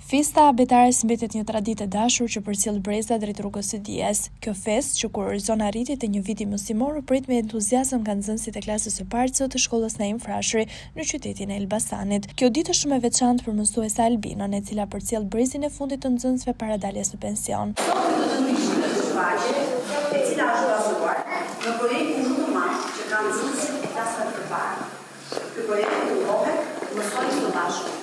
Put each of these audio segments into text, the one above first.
Festa abetares mbetet një traditë e dashur që përcjell breza drejt rrugës së Dijes. Kjo festë, që kurorëzon arritjet e një viti mësimor, u prit me entuziazëm nga nxënësit e klasës së parë C të shkollës Naim Frashëri në qytetin e Elbasanit. Kjo ditë është shumë e veçantë për mësuesa Albinën, e cila përcjell brezin e fundit të nxënësve para daljes në pension. E cila është bazuar në projektin më të madh që kanë nxënësit e klasave të parë. Ky projekt quhet Mësojmë së bashku.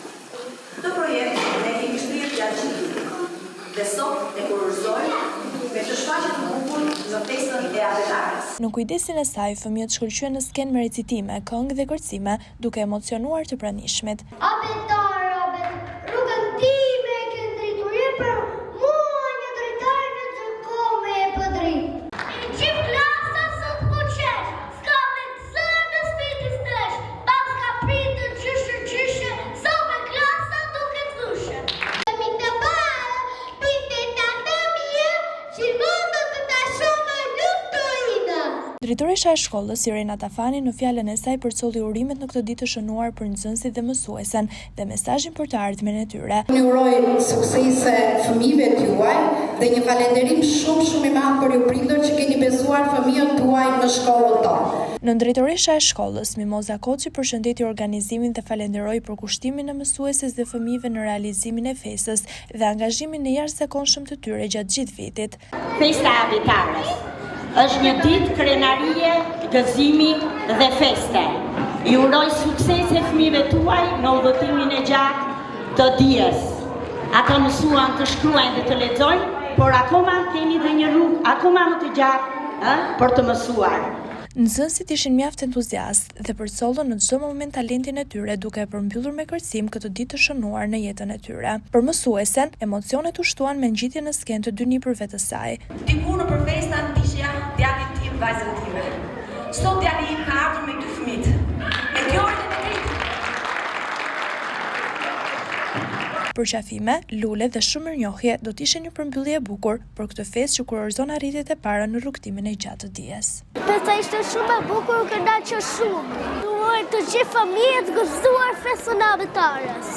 Këtë projekt ne kemi shtrihet gjatë gjithë vitit dhe sot e kurorëzojmë me të shfaqje të bukur në festën e abetares. Në kujdesin e saj, fëmijët shkëlqyen në skenë me recitime, këngë dhe kërcime, duke emocionuar të pranishmit. Abetar, rrugën time e ke dritur, je për mua një dritar në çdo kohë me e pëdrit. Gjithë klasa sot po qesh, s'ka me zërë në spitis tesh, pas ka pritë gjyshe, sot me klasa duke thushe. Mi të barë, pite ta të mija, që mundu të ta shumë nuk të ina. Drejtoresha e shkollës, Irena Tafani, në fjalën e saj përcolli urimet në këtë ditë të shënuar për nxënësit dhe mësuesen dhe mesazhin për të ardhmen e tyre. Unë uroj suksese fëmijëve tuaj dhe një falënderim shumë i madh për ju prindër që keni besuar fëmijët tuaj në shkollën tonë. Në drejtoresha e shkollës, Mimoza Koçi përshëndeti organizimin dhe falenderoi për kushtimin e mësueses dhe fëmijëve në realizimin e festës dhe angazhimin e jashtëzakonshëm të tyre gjatë gjithë vitit. Festa abetares është një ditë krenarie, gëzimi dhe feste. I uroj suksese fëmijëve tuaj në udhëtimin e gjatë të dijes. Ata mësuan të shkruajnë dhe të lexojnë, por akoma keni dhe një rrugë akoma më të gjatë për të mësuar. Nxënësit ishin mjaft entuziastë dhe përcollën në çdo moment talentin e tyre, duke e përmbyllur me kërcim këtë ditë të shënuar në jetën e tyre. Për mësuesen, emocionet u shtuan me ngjitjen në skenë të dy nipërve të saj. Diku në përfestan ishja djalit tim, vajzën time. Sot djali im ka ardhur me dy fëmijë. E kjo është e vërtetë. Përqafime, lule dhe shumë mirënjohje do të ishe një përmbyllje e bukur për këtë festë që kurorëzon arritjet e para në rrugtimin e gjatë të dijes. Festa ishte shumë e bukur, kënaqë shumë. Duaj të gjithë fëmijët gëzuar festën abetares.